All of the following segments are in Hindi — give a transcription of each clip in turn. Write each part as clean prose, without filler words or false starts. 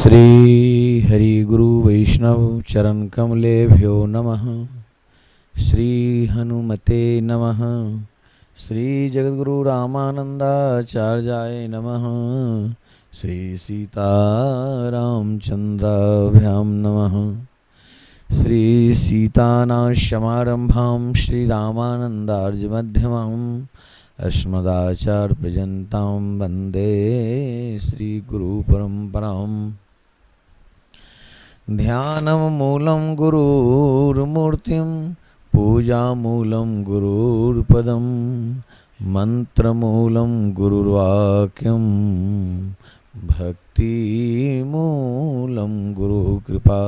श्री हरि गुरु वैष्णव चरण कमलेभ्यो नमः। श्री हनुमते नमः। श्री जगद्गुरु रामानंदाचार्याय नमः। श्री सीतारामचंद्राभ्यां नमः। श्री सीतानाशमारंभां श्री रामानंदार्यमध्यमाम् अस्मदाचार्यपर्यन्तां वन्दे श्रीगुरुपरम्पराम्। ध्यानमूलं गुरुर्मूर्तिं पूजामूलं गुरुर्पदं मन्त्रमूलं गुरुर्वाक्यं भक्तिमूलं गुरुकृपा।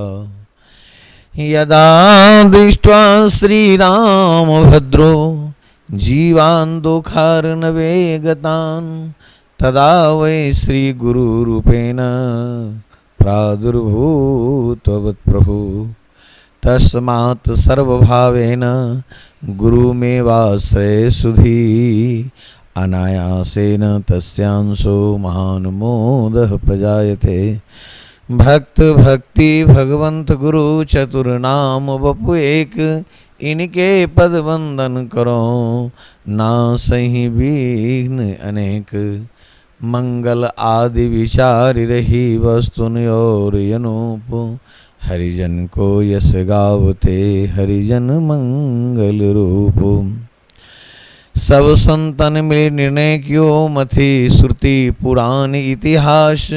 यदा दृष्ट्वा श्रीरामभद्रो जीवान् दुःखार्णवे गतान् तदा वै श्रीगुरुरूपेण प्रादुर्भूतवत्प्रभु। तस्मात् सर्वभावेन गुरुमेवाश्रये सुधी अनायासेन तस्यांशो महान् मोदः प्रजायते। भक्त भक्ति भगवंत गुरु चतुर्नाम वपु एक इनके पद वंदन करो ना सही विघ्न अनेक। मंगल आदि विचार रही वस्तुन और यनूप हरिजन को यस गावते हरिजन मंगल रूप। सब संतन मिले निर्णय क्यों मथि श्रुति पुराण इतिहास।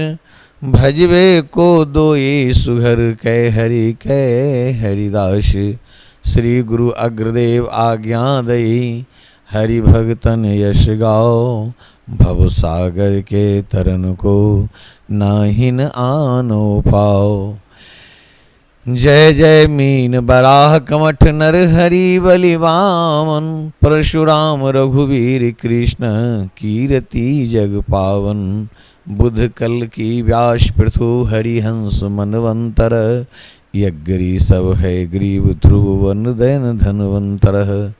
भजवे को दो ये सुघर कै हरिदास। श्री गुरु अग्रदेव आज्ञा दई हरि भगतन यश गाओ। भव सागर के तरन को नाहिन आनो पाओ। जय जय मीन बराह कमठ नर हरि बलि वामन। परशुराम रघुवीर कृष्ण कीरति जग पावन। बुध कल की व्यास पृथु हरिहंस मनवंतर। यज्ञरी सब है ग्रीव ध्रुव वन दैन धनवंतर।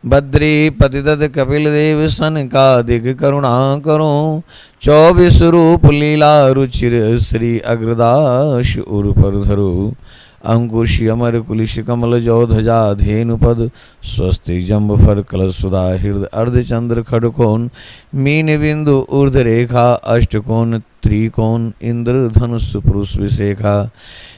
बद्री पतिदत्त कपिल देव सनकादिक करुणा करो। 24 रूप लीला रुचिर श्री अग्रदाश उर्पर धरो। अंकुश अमर कुलिश कमल जोधजा धेनुपद। स्वस्ति जम्ब फर कल सुधा हृदय अर्धचंद्र खड़कोन। मीन बिंदु ऊर्ध रेखा अष्टकोण त्रिकोण इंद्र धनुष पुरुष विशेखा।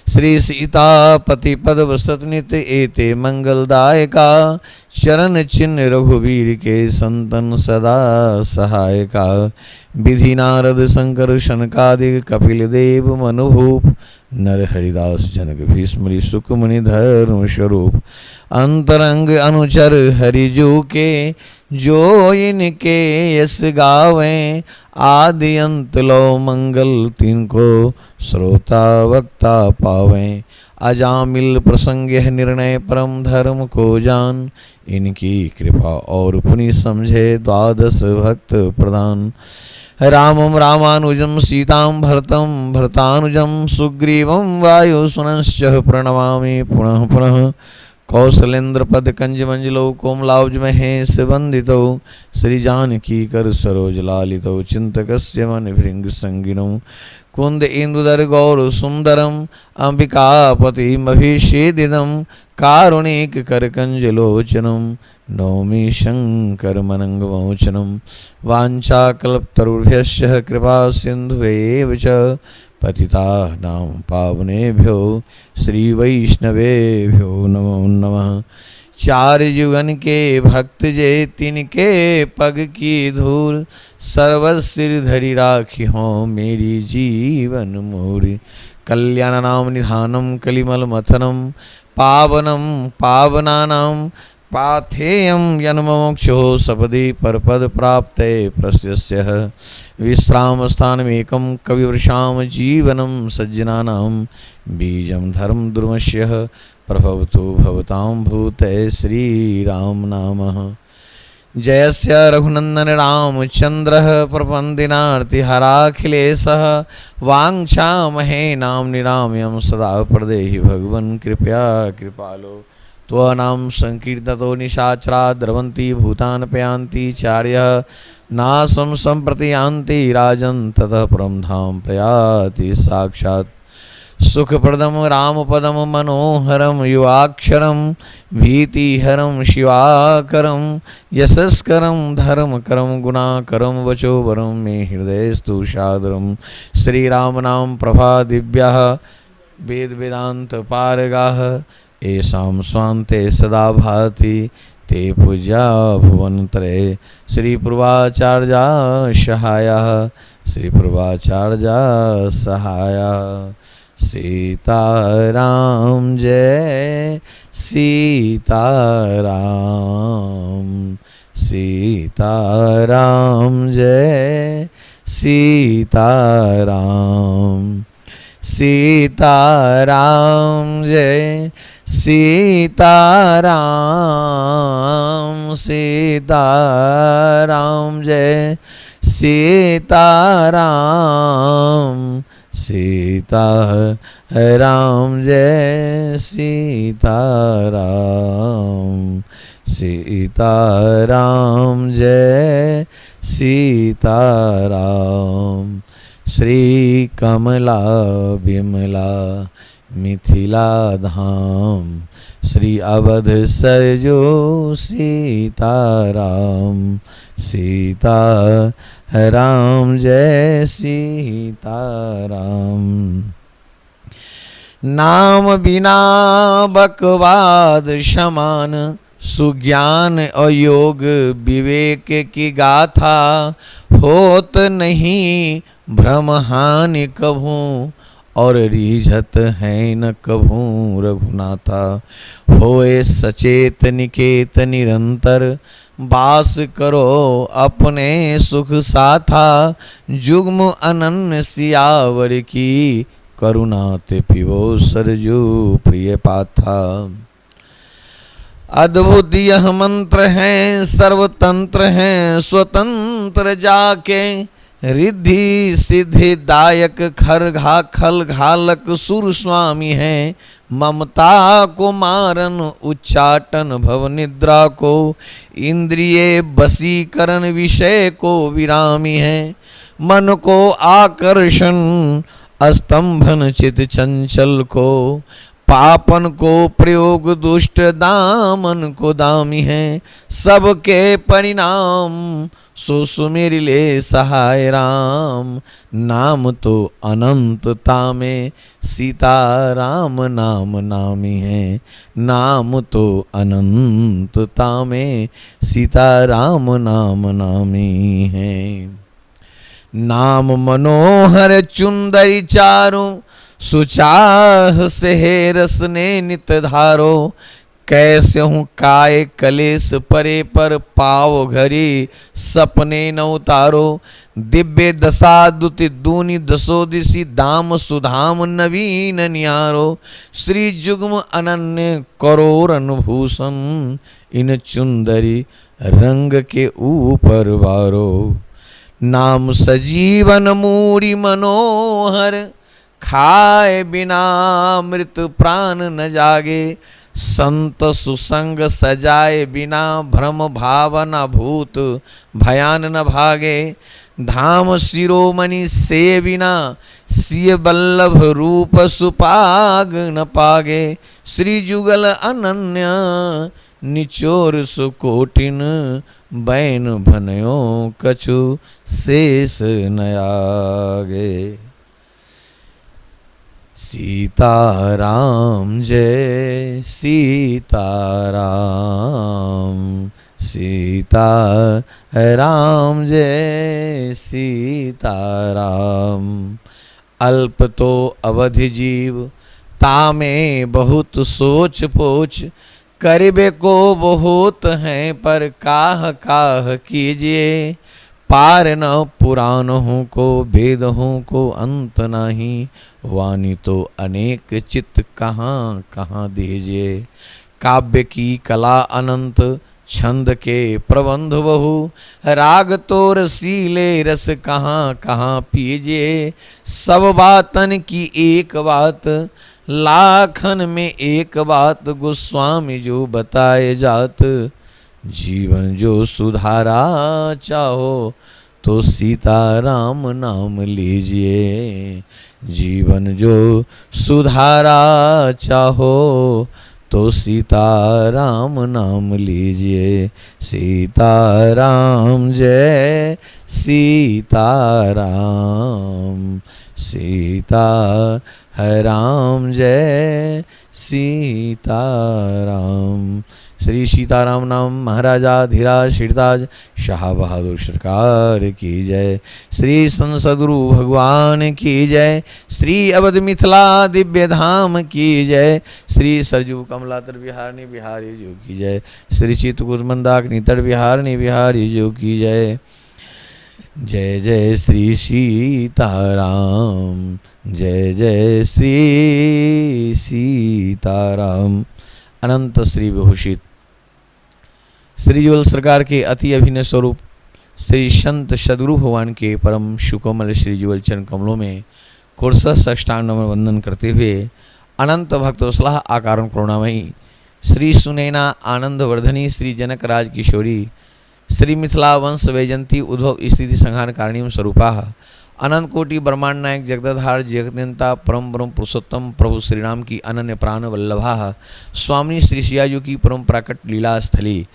श्री सीतापति पद वसत नित्य एते मंगलदायका। चरण चिन्ह रघुवीर के संतन सदा सहायका। विधि नारद शंकर शनकादिक कपिल देव मनुभूप। नर हरिदास जनक भीष्मरि सुखमुनि धर्म स्वरूप। अंतरंग अनुचर हरिजू के जो इनके यस गावें। आदि अंत लो मंगल तिनको श्रोता वक्ता पावें। अजामिल प्रसंग यह निर्णय परम धर्म को जान। इनकी कृपा और पुनि समझे द्वादश भक्त प्रदान। रामं रामानुजं सीतां भरतं भरतानुजं। सुग्रीवं वायुसुनश्च प्रणमामि पुनः पुनः। कौशलेन्द्र पद कंज मंजलो कोमलाब्ज महेश वंदितो। श्री जानकी कर सरोज लालितो चिंतकस्य मन भृंग संगिनो। कुंद इंदुदर गौर सुंदरम अंबिकापति मभिषेदिदम। कारुणिक करकंजलोचनम नौमि शंकर मनंगमोचनम। वाञ्छाकल्पतरुभ्यश्च कृपा सिन्धुभ्येव च पतितानां पावनेभ्यो श्री वैष्णवेभ्यो नमो नमः। चार युगन के भक्त जे तिनके पग की धूल। सर्वसिर धरि राखी हो मेरी जीवन मूरी। कल्याण नाम निधानम कलिमल मथनम। पावनम पावनानां पाथेयं जन्ममोक्षो सपदि परपद प्राप्ते प्रस्यस्य। विश्राम स्थानमेकं कविवृषाम जीवनं सज्जनानां। बीजं धर्म द्रुमस्य प्रभवतु भवतां भूते श्रीराम नामः। जयस्य रघुनंदन रामचंद्रः प्रपन्दिनार्तिहराखिलेशः। वाञ्छामहे नाम्नि राम्यं सदा प्रदेहि भगवन् कृपया कृपालो। त्वनाम संकीर्ततो निशाचरा द्रवन्ति भूतान पयांति चार्यः। नासं सम्प्रति यान्ति राजन् ततः परं धाम प्रयाति साक्षात्। सुखप्रदम रामपदम मनोहरम युवाक्षरम भीतिहरम शिवाकरम यशस्करम धर्मकरम गुणाकरम वचोवरम मे हृदयस्तु सादरम। श्री राम नाम प्रभा दिव्या वेद वेदांत पारगाः येषां स्वान्ते सदा भाति ते पूज्या भुवनत्रये। श्री पूर्वाचार्या सहायः श्री पूर्वाचार्या सहायः। सीताराम जय सीताराम सीताराम जय सीताराम सीताराम जय सीताराम सीताराम जय सीताराम सीताराम जय सीताराम सीताराम जय सीताराम। श्री कमला विमला मिथिला धाम श्री अवध सरजू सीताराम सीताराम जय सीताराम। नाम बिना बकवाद समान सुज्ञान और योग विवेक की गाथा होत नहीं भ्रम हानि कभू और रीझत है न कभू रघुनाथा। होए सचेत निकेत निरंतर वास करो अपने सुख साथा। जुग्म अनन्य सियावर की करुणा ते पिबो सरजू प्रिय पाथा। अद्भुत यह मंत्र है सर्वतंत्र है स्वतंत्र जाके। रिद्धि सिद्धि दायक खरघा खल घालक सुर स्वामी है। ममता को मारन उच्चाटन भव निद्रा को। इंद्रिय बसीकरण विषय को विरामी है। मन को आकर्षण अस्तंभन चित चंचल को। पापन को प्रयोग दुष्ट दामन को दामी है। सबके परिणाम सो सुमेर ले सहाय राम। नाम तो अनंतता में सीताराम नाम नामी है। नाम तो अनंतता में सीताराम नाम नामी है। नाम मनोहर चुंदरी चारों सुचाह से रसने नित धारो। कैसे हूँ काय कलेश परे पर पाव घरी सपने न उतारो। दिव्य दशा दुति दूनी दसो दिशी दाम सुधाम नवीन निहारो। श्री जुग्म अनन्य करोरन भूषण इन चुंदरी रंग के ऊपर वारो। नाम सजीवन मूरी मनोहर खाए बिना मृत प्राण न जागे। संत सुसंग सजाए बिना भ्रम भावना भूत भयान न भागे। धाम शिरोमणि से बिना सिय बल्लभ रूप सुपाग न पागे। श्री जुगल अनन्य निचोर सुकोटिन बैन भनयो कछु शेष नयागे। सीताराम जय सीताराम सीताराम जय सीताराम। अल्प तो अवधि जीव तामे बहुत सोच पोच। करबे को बहुत हैं पर काह काह कीजिए। पार न पुराण हूँ को भेद हूँ को अंत नहीं। वाणी तो अनेक चित्त कहाँ कहाँ दीजिए। काव्य की कला अनंत छंद के प्रबंध बहु। राग तो रसीले रस कहाँ कहाँ पीजिए। सब बातन की एक बात लाखन में एक बात। गोस्वामी जो बताए जात जीवन जो सुधारा चाहो तो सीताराम नाम लीजिए। जीवन जो सुधारा चाहो तो सीताराम नाम लीजिए। सीताराम जय सीताराम, सीता है राम जय सीताराम। श्री सीताराम नाम महाराजा धीराज श्रीताज शाह बहादुर सरकार की जय। श्री संसदगुरु भगवान की जय। श्री अवध मिथिला दिव्य धाम की जय। श्री सरजू कमलातर बिहारनी बिहारी जो की जय। श्री चित्रकूट मंदाकिनी तट बिहारनी बिहारी जो की जय। जय जय श्री सीताराम, जय जय श्री सीताराम। अनंत श्री विभूषित श्री जुगल सरकार के अति अभिनय स्वरूप श्री संत सदगुरु भगवान के परम सुकोमल श्री जुगल चरण कमलों में कुर्सा साष्टांग नमन वंदन करते हुए अनंत भक्त वत्सला आकारण करुणामयी श्री सुनैना आनंद वर्धनी श्री जनक राज किशोरी श्री मिथिला वंश वैजंती उद्भव स्थिति संहार कारणीम स्वरूपा अनंत कोटि ब्रह्मांड नायक जगदधार जगतनेता परम ब्रह्म पुरुषोत्तम प्रभु श्रीराम की अनन्य प्राण वल्लभा स्वामी श्री सियाजू की परम प्राकट लीला स्थली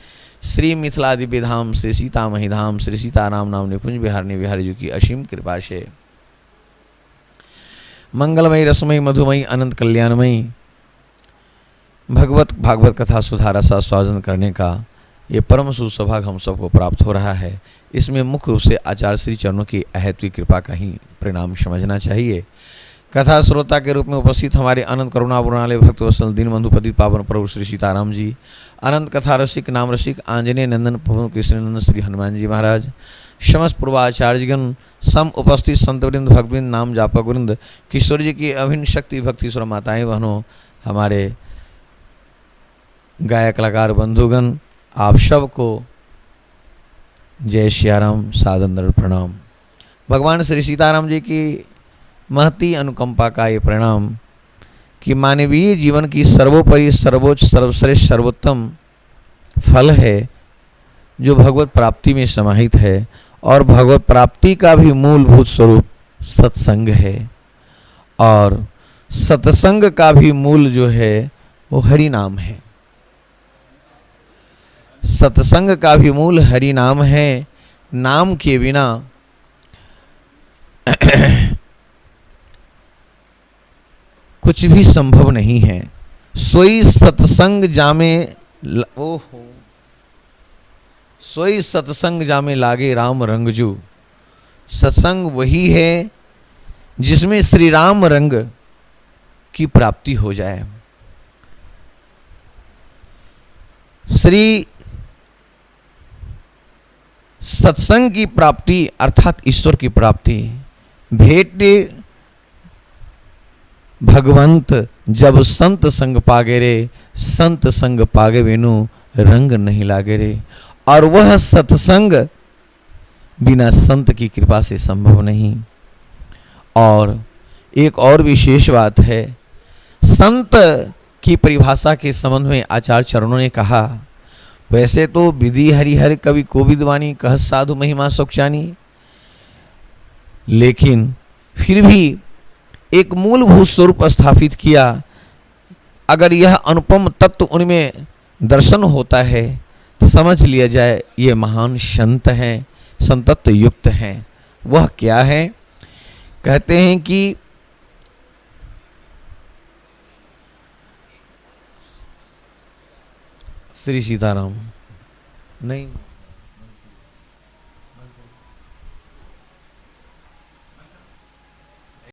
श्री मिथिला दिव्य धाम श्री सीतामही धाम श्री सीताराम नाम निकुंज बिहारनी बिहारी जी की असीम कृपा से मंगलमयी रसमयी मधुमयी अनंत कल्याणमयी भगवत भागवत कथा सुधार रसा स्वादन करने का ये परम सुसौभाग्य हम सबको प्राप्त हो रहा है। इसमें मुख्य रूप से आचार्य श्री चरणों की अहेतुकी कृपा का ही परिणाम समझना चाहिए। कथा श्रोता के रूप में उपस्थित हमारे अनंत करुणा पूर्णालय भक्त वत्सल दीन बंधु पति पावन प्रभु श्री सीताराम जी, अनंत कथा रसिक नाम रसिक आंजनेय नंदन प्रभु कृष्ण नंदन श्री हनुमान जी महाराज, समस्त पूर्वाचार्यगण, सम उपस्थित संतवृंद भक्तवृंद नाम जापक वृंद, किशोर जी की अभिन्न शक्ति भक्ति स्वर माताएं बहनों, हमारे गायक कलाकार बंधुगण, आप सबको जय श्याराम सादर प्रणाम। भगवान श्री सीताराम जी की महती अनुकंपा का ये परिणाम कि मानवीय जीवन की सर्वोपरि सर्वोच्च सर्वश्रेष्ठ सर्वोत्तम फल है जो भगवत प्राप्ति में समाहित है और भगवत प्राप्ति का भी मूलभूत स्वरूप सत्संग है और सत्संग का भी मूल जो है वो हरि नाम है। सत्संग का भी मूल हरि नाम है। नाम के बिना कुछ भी संभव नहीं है। सोई सत्संग जामे ओहो सोई सत्संग जामे लागे राम रंगजू। सत्संग वही है जिसमें श्री राम रंग की प्राप्ति हो जाए। श्री सत्संग की प्राप्ति अर्थात ईश्वर की प्राप्ति भेंट भगवंत जब संत संग पागे रे, संत संग पागे वेनु रंग नहीं लागे रे। और वह सत्संग बिना संत की कृपा से संभव नहीं। और एक और विशेष बात है, संत की परिभाषा के संबंध में आचार्य चरणों ने कहा, वैसे तो विधि हरिहर कवि कोविद वाणी कह साधु महिमा सोक्षानी, लेकिन फिर भी एक मूलभूत स्वरूप स्थापित किया। अगर यह अनुपम तत्व उनमें दर्शन होता है तो समझ लिया जाए ये महान संत हैं, संतत्व युक्त हैं। वह क्या है? कहते हैं कि श्री सीताराम नहीं